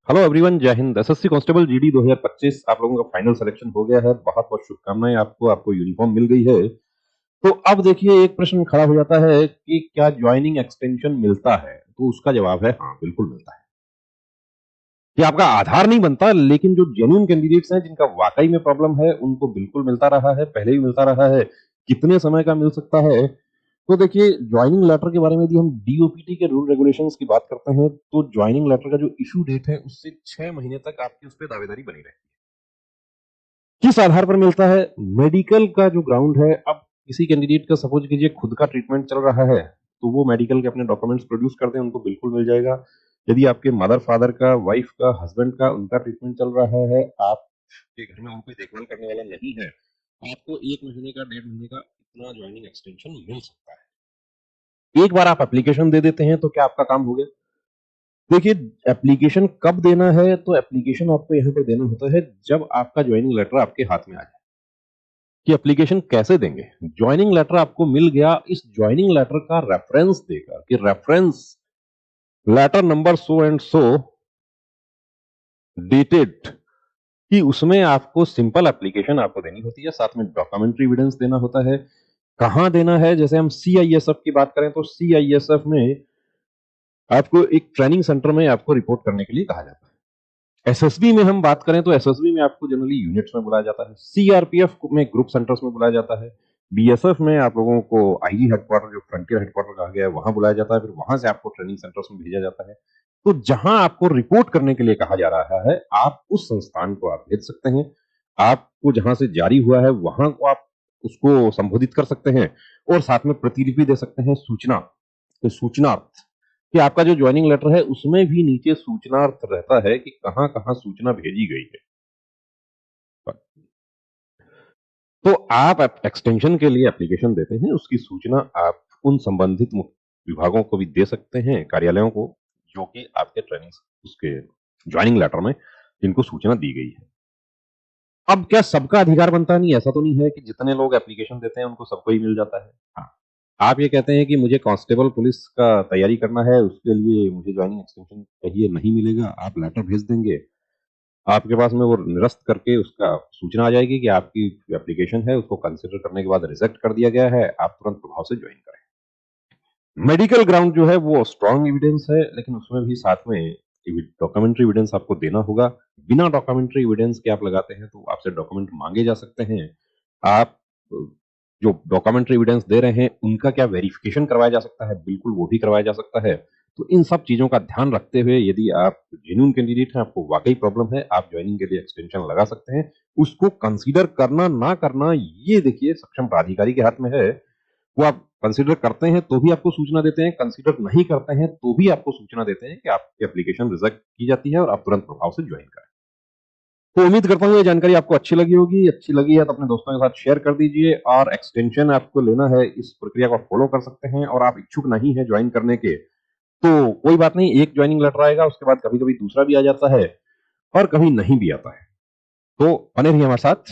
Hello everyone, जय Hind. SSC constable GD 2025 आप लोगों का फाइनल सिलेक्शन हो गया है। बहुत बहुत शुभकामनाएं आपको यूनिफॉर्म मिल गई है। तो अब देखिए, एक प्रश्न खड़ा हो जाता है कि क्या ज्वाइनिंग एक्सटेंशन मिलता है? तो उसका जवाब है हाँ, बिल्कुल मिलता है। कि आपका आधार नहीं बनता, लेकिन जो जेन्युइन कैंडिडेट्स हैं जिनका वाकई में प्रॉब्लम है उनको बिल्कुल मिलता रहा है, पहले भी मिलता रहा है। कितने समय का मिल सकता है? तो देखिए, ज्वाइनिंग लेटर के बारे में यदि हम डीओपीटी के रूल रेगुलेशंस की बात करते हैं तो ज्वाइनिंग लेटर का जो इशू डेट है उससे 6 महीने तक आपकी उस पर दावेदारी बनी रहती है। किस आधार पर मिलता है? मेडिकल का जो ग्राउंड है। अब किसी कैंडिडेट का सपोज कीजिए खुद का ट्रीटमेंट चल रहा है, तो वो मेडिकल के अपने डॉक्यूमेंट्स प्रोड्यूस कर दें, उनको बिल्कुल मिल जाएगा। यदि आपके मदर फादर का, वाइफ का, हस्बैंड का उनका ट्रीटमेंट चल रहा है, आपके घर में उनको देखभाल करने वाला नहीं है, आपको 1 महीने का, 1.5 महीने का इतना ज्वाइनिंग एक्सटेंशन मिल सकता है। एक बार आप एप्लीकेशन दे देते हैं तो क्या आपका काम हो गया? देखिए, एप्लीकेशन कब देना है? तो एप्लीकेशन आपको यहाँ पर देना होता है जब आपका ज्वाइनिंग लेटर आपके हाथ में आ जाए। कि एप्लीकेशन कैसे देंगे? ज्वाइनिंग लेटर आपको मिल गया, इस ज्वाइनिंग लेटर का रेफरेंस देकर कि reference letter number so and so dated, कि उसमें आपको सिंपल एप्लीकेशन आपको देनी होती है, साथ में डॉक्यूमेंट्री एविडेंस देना होता है। कहां देना है? जैसे हम सीआईएसएफ की बात करें तो सीआईएसएफ में आपको एक ट्रेनिंग सेंटर में आपको रिपोर्ट करने के लिए कहा जाता है। एसएसबी में हम बात करें तो एसएसबी में आपको जनरली यूनिट्स में बुलाया जाता है। सीआरपीएफ में ग्रुप सेंटर्स में बुलाया जाता है। बीएसएफ में आप लोगों को आईजी हेडक्वार्टर, जो फ्रंटियर हेडक्वार्टर कहा गया है, वहां बुलाया जाता है। फिर वहां से आपको ट्रेनिंग सेंटर्स में भेजा जाता है। तो जहां आपको रिपोर्ट करने के लिए कहा जा रहा है, आप उस संस्थान को आप भेज सकते हैं। आपको जहां से जारी हुआ है वहां को आप उसको संबोधित कर सकते हैं, और साथ में प्रतिलिपि दे सकते हैं सूचना, तो सूचनार्थ, कि आपका जो ज्वाइनिंग लेटर है उसमें भी नीचे सूचनार्थ रहता है कि कहां कहां सूचना भेजी गई है। तो आप एक्सटेंशन के लिए एप्लीकेशन देते हैं, उसकी सूचना आप उन संबंधित विभागों को भी दे सकते हैं, कार्यालयों को, जो कि आपके ट्रेनिंग उसके ज्वाइनिंग लेटर में जिनको सूचना दी गई है। अब क्या सबका अधिकार बनता है? नहीं, ऐसा तो नहीं है कि जितने लोग एप्लीकेशन देते हैं उनको सबको ही मिल जाता है। हाँ, आप ये कहते हैं कि मुझे कांस्टेबल पुलिस का तैयारी करना है, उसके लिए मुझे ज्वाइनिंग एक्सटेंशन चाहिए, नहीं मिलेगा, आप लेटर भेज देंगे, आपके पास में वो निरस्त करके उसका सूचना आ जाएगी कि आपकी एप्लीकेशन है उसको कंसिडर करने के बाद रिजेक्ट कर दिया गया है, आप तुरंत प्रभाव से ज्वाइन करें। मेडिकल ग्राउंड जो है वो स्ट्रॉन्ग एविडेंस है, लेकिन उसमें भी साथ में डॉक्यूमेंट्री एविडेंस आपको देना होगा। बिना डॉक्यूमेंट्री एविडेंस के आप लगाते हैं तो आपसे डॉक्यूमेंट मांगे जा सकते हैं। आप जो डॉक्यूमेंट्री एविडेंस दे रहे हैं उनका क्या वेरिफिकेशन करवाया जा सकता है? बिल्कुल, वो भी करवाया जा सकता है। तो इन सब चीजों का ध्यान रखते हुए यदि आप जेन्युइन कैंडिडेट हैं, आपको वाकई प्रॉब्लम है, आप ज्वाइनिंग के लिए एक्सटेंशन लगा सकते हैं। उसको कंसीडर करना ना करना ये देखिए सक्षम प्राधिकारी के हाथ में है। वो आप कंसीडर करते हैं तो भी आपको सूचना देते हैं, कंसीडर नहीं करते हैं तो भी आपको सूचना देते हैं कि आपकी एप्लीकेशन रिजेक्ट की जाती है और आप तुरंत प्रभाव से ज्वाइन करें। तो उम्मीद करता हूँ ये जानकारी आपको अच्छी लगी होगी। अच्छी लगी है तो अपने दोस्तों के साथ शेयर कर दीजिए, और एक्सटेंशन आपको लेना है, इस प्रक्रिया को फॉलो कर सकते हैं, और आप इच्छुक नहीं है ज्वाइन करने के तो कोई बात नहीं, एक ज्वाइनिंग लेटर आएगा, उसके बाद कभी कभी दूसरा भी आ जाता है और कभी नहीं भी आता है। तो बने रहिए हमारे साथ।